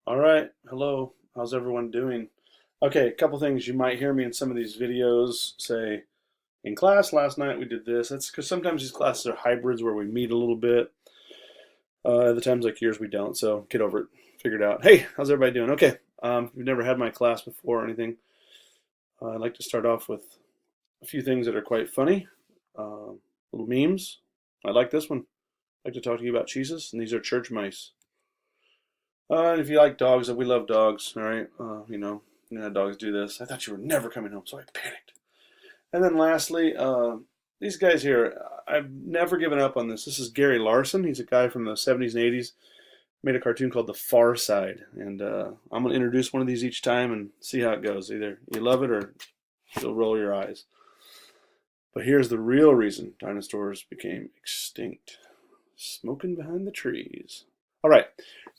All right. Hello. How's everyone doing? Okay, a couple things you might hear me in some of these videos say, in class last night we did this. That's because sometimes these classes are hybrids where we meet a little bit. Other times like yours we don't, so get over it. Figure it out. Hey, how's everybody doing? Okay. If you've never had my class before or anything, I'd like to start off with a few things that are quite funny. Little memes. I like this one. I'd like to talk to you about Jesus, and these are church mice. And if you like dogs, we love dogs, all right? Dogs do this. I thought you were never coming home, so I panicked. And then lastly, these guys here, I've never given up on this. This is Gary Larson. He's a guy from the 70s and 80s. Made a cartoon called The Far Side. And I'm going to introduce one of these each time and see how it goes. Either you love it or you'll roll your eyes. But here's the real reason dinosaurs became extinct. Smoking behind the trees. All right,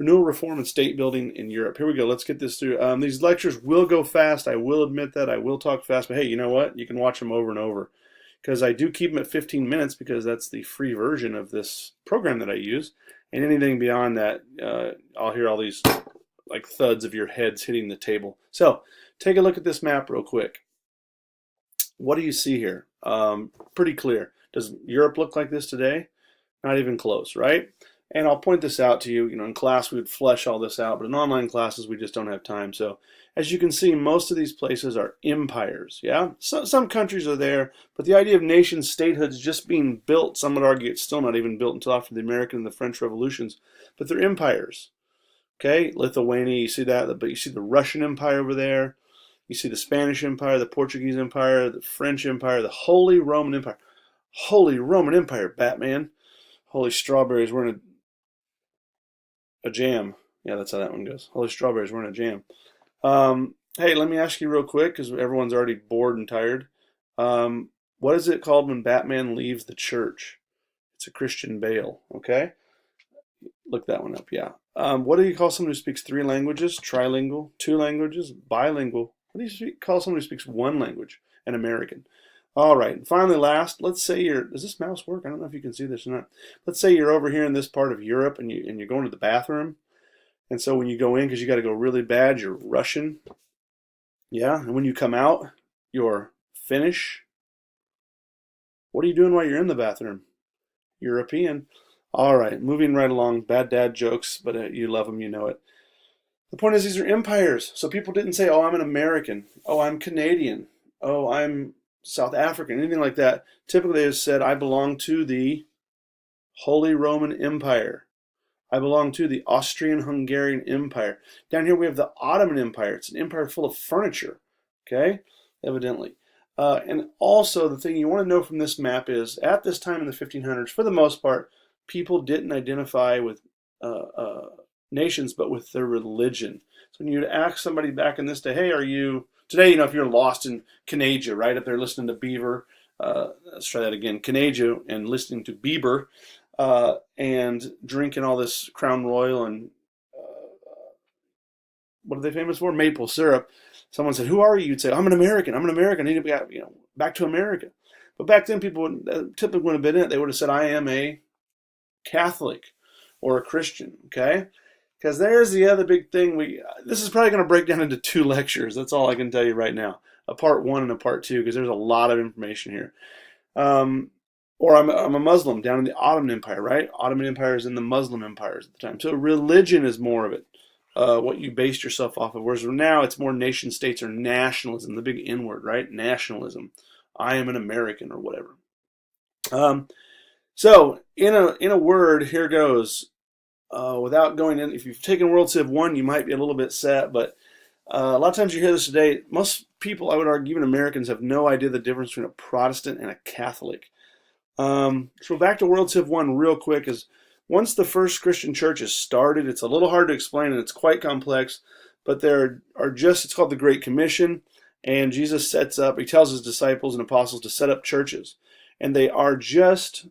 renewal, reform, and state building in Europe. Here we go. Let's get this through. These lectures will go fast. I will admit that. I will talk fast. But hey, you know what? You can watch them over and over because I do keep them at 15 minutes because that's the free version of this program that I use. And anything beyond that, I'll hear all these like thuds of your heads hitting the table. So take a look at this map real quick. What do you see here? Pretty clear. Does Europe look like this today? Not even close, right? And I'll point this out to you. In class we would flesh all this out, but in online classes we just don't have time. So as you can see, most of these places are empires, yeah? Some countries are there, but the idea of nation statehoods just being built, some would argue it's still not even built until after the American and the French revolutions, but they're empires, okay? Lithuania, you see that, but you see the Russian Empire over there. You see the Spanish Empire, the Portuguese Empire, the French Empire, the Holy Roman Empire. Holy Roman Empire, Batman. Holy strawberries, we're in a jam. Yeah, that's how that one goes. Holy strawberries, we're in a jam. Hey, let me ask you real quick, because everyone's already bored and tired. What is it called when Batman leaves the church? It's a Christian Bale, okay? Look that one up, yeah. What do you call someone who speaks three languages? Trilingual, two languages, bilingual. What do you call someone who speaks one language? An American. All right, and finally, last, let's say does this mouse work? I don't know if you can see this or not. Let's say you're over here in this part of Europe and you're going to the bathroom. And so when you go in, because you got to go really bad, you're Russian. Yeah, and when you come out, you're Finnish. What are you doing while you're in the bathroom? European. All right, moving right along. Bad dad jokes, but you love them, you know it. The point is, these are empires. So people didn't say, oh, I'm an American. Oh, I'm Canadian. Oh, I'm South African, anything like that. Typically, they just said, I belong to the Holy Roman Empire. I belong to the Austrian-Hungarian Empire. Down here we have the Ottoman Empire. It's an empire full of furniture, okay, evidently. And also the thing you want to know from this map is, at this time in the 1500s, for the most part, people didn't identify with nations, but with their religion. So when you'd ask somebody back in this day, hey, are you, today, if you're lost in Canada, right up there listening to Beaver, let's try that again, Canada, and listening to Bieber, and drinking all this Crown Royal and what are they famous for? Maple syrup. Someone said, "Who are you?" You'd say, "I'm an American. I'm an American. I need to be, back to America." But back then, people typically wouldn't have been in it. They would have said, "I am a Catholic or a Christian." Okay, because there's the other big thing. This is probably going to break down into two lectures. That's all I can tell you right now. A part one and a part two, because there's a lot of information here. Or I'm a Muslim down in the Ottoman Empire, right? Ottoman Empire is in the Muslim empires at the time. So religion is more of it, what you based yourself off of. Whereas now it's more nation states or nationalism, the big N word, right? Nationalism. I am an American or whatever. So in a word, here goes. Without going in, if you've taken World Civ 1, you might be a little bit set, but a lot of times you hear this today. Most people, I would argue, even Americans, have no idea the difference between a Protestant and a Catholic. So back to World Civ 1 real quick is once the first Christian church is started, it's a little hard to explain and it's quite complex, but it's called the Great Commission, and Jesus he tells his disciples and apostles to set up churches, and they are just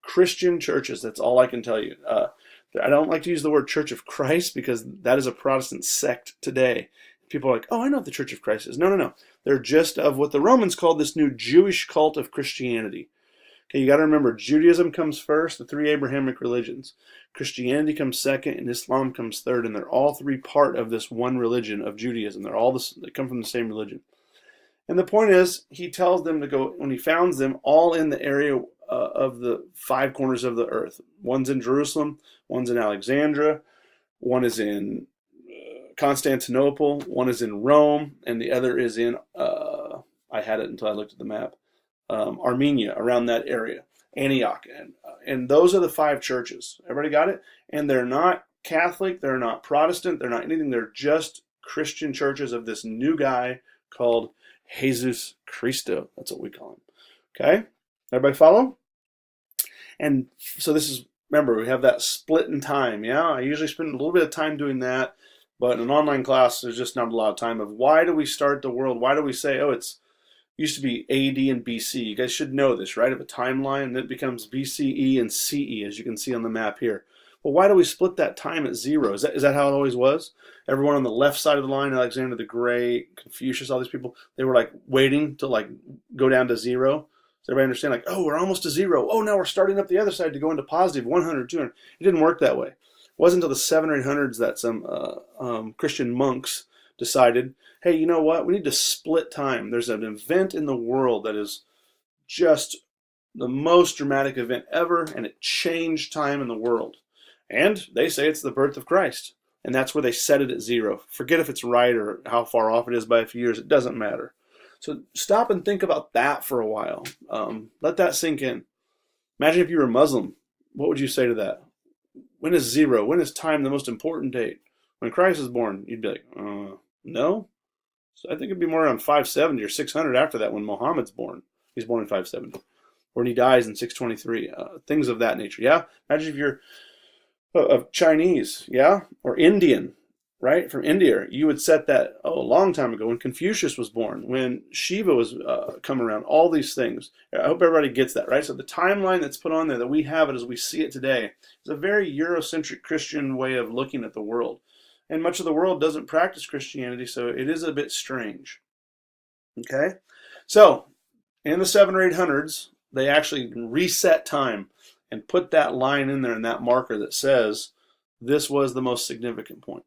Christian churches. That's all I can tell you. I don't like to use the word Church of Christ because that is a Protestant sect today. People are like, oh, I know what the Church of Christ is. No. They're just of what the Romans called this new Jewish cult of Christianity. Okay, you got to remember, Judaism comes first, the three Abrahamic religions. Christianity comes second, and Islam comes third, and they're all three part of this one religion of Judaism. They come from the same religion. And the point is, he tells them to go, when he founds them, all in the area of the five corners of the earth. One's in Jerusalem, one's in Alexandria, one is in Constantinople, one is in Rome, and the other is in, I had it until I looked at the map, Armenia, around that area, Antioch. And those are the five churches. Everybody got it? And they're not Catholic, they're not Protestant, they're not anything. They're just Christian churches of this new guy called Jesus Cristo. That's what we call him. Okay? Everybody follow? And so this is, remember, we have that split in time. Yeah, I usually spend a little bit of time doing that, but in an online class, there's just not a lot of time of why do we start the world? Why do we say, oh, it's used to be AD and BC. You guys should know this, right? Of a timeline, and it becomes BCE and CE, as you can see on the map here. Well, why do we split that time at 0? Is that how it always was? Everyone on the left side of the line, Alexander the Great, Confucius, all these people, they were like waiting to like go down to 0. Does everybody understand? Like, oh, we're almost to 0. Oh, now we're starting up the other side to go into positive 100, 200. It didn't work that way. It wasn't until the 700s or 800s that some Christian monks decided, hey, you know what? We need to split time. There's an event in the world that is just the most dramatic event ever, and it changed time in the world. And they say it's the birth of Christ. And that's where they set it at 0. Forget if it's right or how far off it is by a few years. It doesn't matter. So stop and think about that for a while. Let that sink in. Imagine if you were Muslim. What would you say to that? When is 0? When is time the most important date? When Christ is born, you'd be like, no. So I think it'd be more around 570 or 600 after that when Muhammad's born. He's born in 570. Or when he dies in 623. Things of that nature. Yeah? Imagine if you're of Chinese, yeah? Or Indian, right? From India. You would set that, a long time ago when Confucius was born, when Shiva was come around, all these things. I hope everybody gets that, right? So the timeline that's put on there, that we have it as we see it today, is a very Eurocentric Christian way of looking at the world. And much of the world doesn't practice Christianity, so it is a bit strange. Okay? So, in the 700s or 800s, they actually reset time and put that line in there and that marker that says this was the most significant point.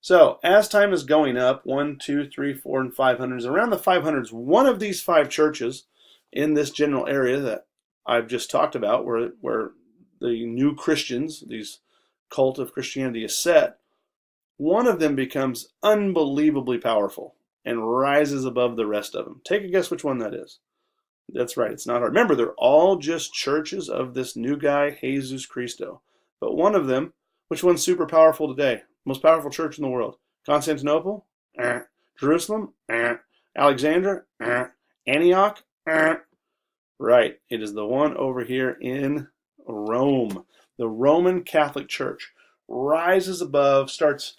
So, as time is going up, 1, 2, 3, 4, and 500s, around the 500s, one of these 5 churches in this general area that I've just talked about, where the new Christians, these cult of Christianity is set, one of them becomes unbelievably powerful and rises above the rest of them. Take a guess which one that is. That's right, it's not hard. Remember, they're all just churches of this new guy, Jesus Cristo. But one of them, which one's super powerful today? Most powerful church in the world. Constantinople? Jerusalem? Alexandria? Antioch? Right, it is the one over here in Rome. The Roman Catholic Church rises above, starts...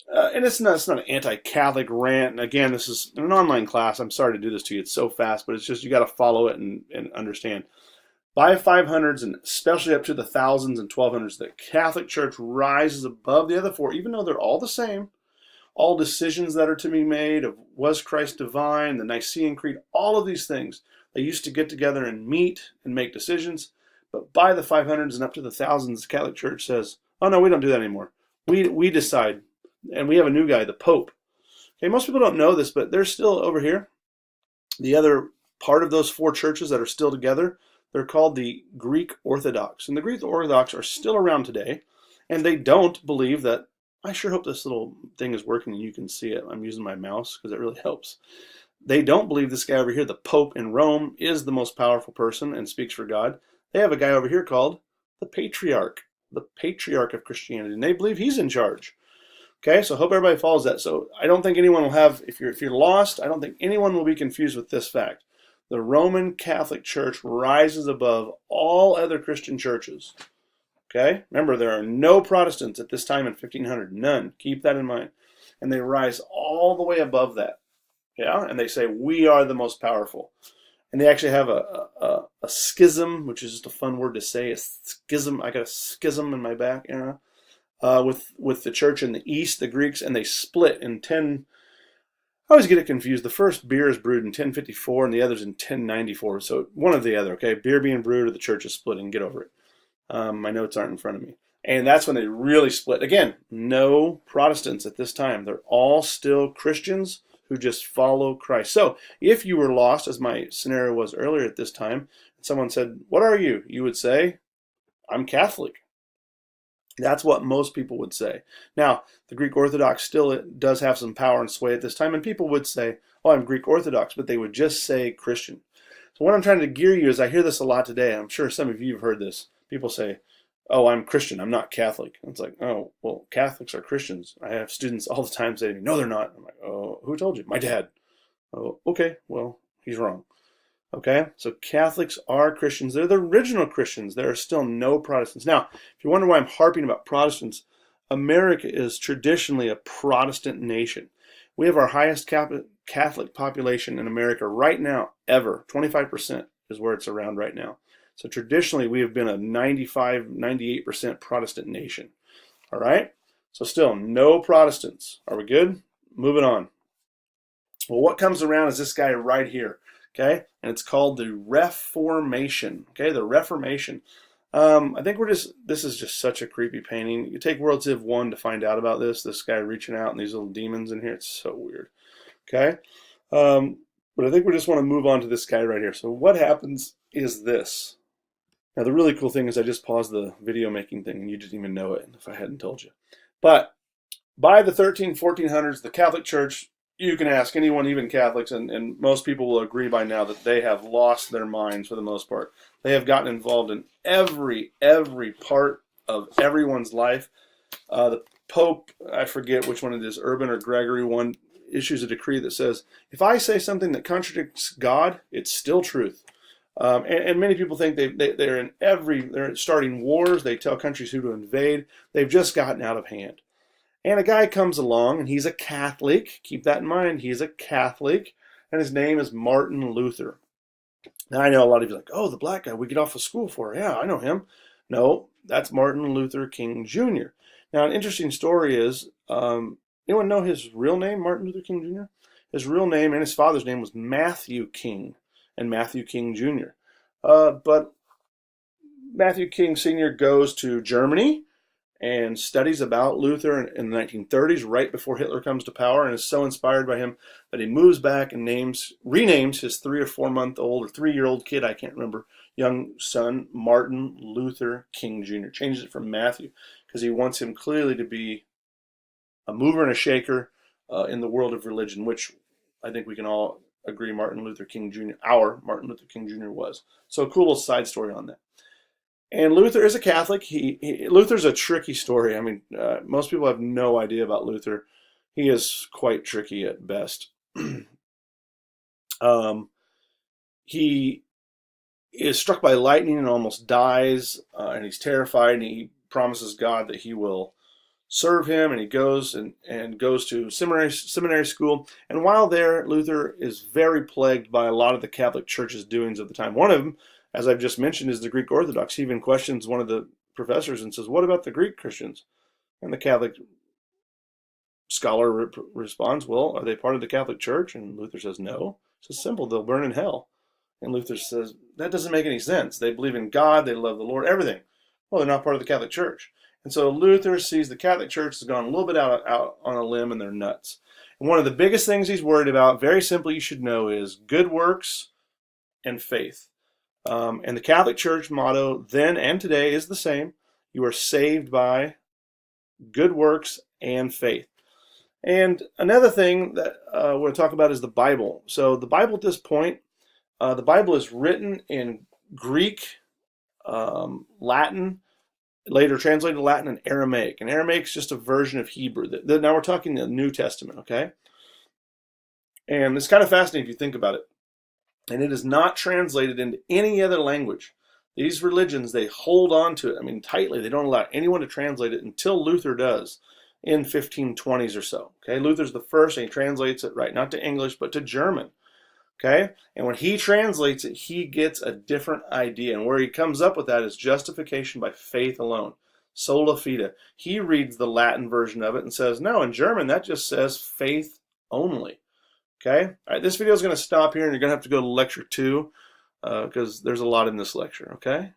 and it's not an anti-Catholic rant. And again, this is an online class. I'm sorry to do this to you. It's so fast, but it's just you got to follow it and understand. By 500s, and especially up to the 1000s and 1200s, the Catholic Church rises above the other 4, even though they're all the same. All decisions that are to be made of was Christ divine, the Nicene Creed, all of these things. They used to get together and meet and make decisions. But by the 500s and up to the 1000s, the Catholic Church says, oh no, we don't do that anymore. We decide. And we have a new guy, the Pope. Okay, most people don't know this, but they're still over here. The other part of those 4 churches that are still together, they're called the Greek Orthodox. And the Greek Orthodox are still around today, and they don't believe that, I sure hope this little thing is working and you can see it. I'm using my mouse because it really helps. They don't believe this guy over here, the Pope in Rome, is the most powerful person and speaks for God. They have a guy over here called the Patriarch of Christianity, and they believe he's in charge. Okay, so I hope everybody follows that. So I don't think anyone will have, if you're lost, I don't think anyone will be confused with this fact. The Roman Catholic Church rises above all other Christian churches. Okay, remember there are no Protestants at this time in 1500, none. Keep that in mind. And they rise all the way above that. Yeah, and they say we are the most powerful. And they actually have a schism, which is just a fun word to say. A schism. I got a schism in my back. You know. With the church in the east, the Greeks, and they split in I always get it confused. The first beer is brewed in 1054 and the other's in 1094. So one or the other, okay? Beer being brewed or the church is splitting. Get over it. My notes aren't in front of me. And that's when they really split. Again, no Protestants at this time. They're all still Christians who just follow Christ. So if you were lost, as my scenario was earlier at this time, someone said, "What are you?" You would say, "I'm Catholic." That's what most people would say. Now, the Greek Orthodox still does have some power and sway at this time, and people would say, "Oh, I'm Greek Orthodox," but they would just say Christian. So what I'm trying to gear you is, I hear this a lot today. I'm sure some of you have heard this. People say, "Oh, I'm Christian. I'm not Catholic." And it's like, oh, well, Catholics are Christians. I have students all the time say to me, "No, they're not." I'm like, "Oh, who told you?" "My dad." "Oh, okay, well, he's wrong." Okay, so Catholics are Christians. They're the original Christians. There are still no Protestants. Now, if you wonder why I'm harping about Protestants, America is traditionally a Protestant nation. We have our highest Catholic population in America right now, ever. 25% is where it's around right now. So traditionally, we have been a 95, 98% Protestant nation. All right? So still, no Protestants. Are we good? Moving on. Well, what comes around is this guy right here. Okay, and it's called the Reformation. Okay, the Reformation. I think this is just such a creepy painting. You take World Civ 1 to find out about this. This guy reaching out and these little demons in here. It's so weird. Okay, but I think we just want to move on to this guy right here. So what happens is this. Now the really cool thing is I just paused the video making thing and you didn't even know it if I hadn't told you. But by the 1400s, the Catholic Church, you can ask anyone, even Catholics, and most people will agree by now that they have lost their minds for the most part. They have gotten involved in every part of everyone's life. The Pope, I forget which one it is, Urban or Gregory, one issues a decree that says, if I say something that contradicts God, it's still truth. And many people think they're starting wars. They tell countries who to invade. They've just gotten out of hand. And a guy comes along, and he's a Catholic. Keep that in mind. He's a Catholic, and his name is Martin Luther. Now, I know a lot of you are like, "Oh, the black guy we get off of school for. Yeah, I know him." No, that's Martin Luther King Jr. Now, an interesting story is, anyone know his real name, Martin Luther King Jr.? His real name and his father's name was Matthew King and Matthew King Jr. But Matthew King Sr. goes to Germany and studies about Luther in the 1930s, right before Hitler comes to power, and is so inspired by him that he moves back and renames his 3 or 4 month old or 3-year-old kid, I can't remember, young son, Martin Luther King Jr. Changes it from Matthew because he wants him clearly to be a mover and a shaker in the world of religion, which I think we can all agree Martin Luther King Jr., our Martin Luther King Jr. was. So a cool little side story on that. And Luther is a Catholic. Luther's a tricky story. I mean, most people have no idea about Luther. He is quite tricky at best. He is struck by lightning and almost dies, and he's terrified, and he promises God that he will serve him, and he goes and goes to seminary school. And while there, Luther is very plagued by a lot of the Catholic Church's doings of the time. One of them, as I've just mentioned, is the Greek Orthodox. He even questions one of the professors and says, "What about the Greek Christians?" And the Catholic scholar responds, "Well, are they part of the Catholic Church?" And Luther says, "No." It's simple, they'll burn in hell. And Luther says, "That doesn't make any sense. They believe in God, they love the Lord, everything." "Well, they're not part of the Catholic Church." And so Luther sees the Catholic Church has gone a little bit out on a limb and they're nuts. And one of the biggest things he's worried about, very simply you should know, is good works and faith. And the Catholic Church motto then and today is the same. You are saved by good works and faith. And another thing that we're going to talk about is the Bible. So the Bible at this point, the Bible is written in Greek, Latin, later translated to Latin, and Aramaic. And Aramaic is just a version of Hebrew. Now we're talking the New Testament, okay? And it's kind of fascinating if you think about it. And it is not translated into any other language. These religions, they hold on to it, I mean, tightly. They don't allow anyone to translate it until Luther does in 1520s or so. Okay, Luther's the first, and he translates it, right, not to English, but to German. Okay, and when he translates it, he gets a different idea. And where he comes up with that is justification by faith alone. Sola fide. He reads the Latin version of it and says, no, in German, that just says faith only. Okay? All right, this video is going to stop here, and you're going to have to go to lecture 2 because there's a lot in this lecture. Okay?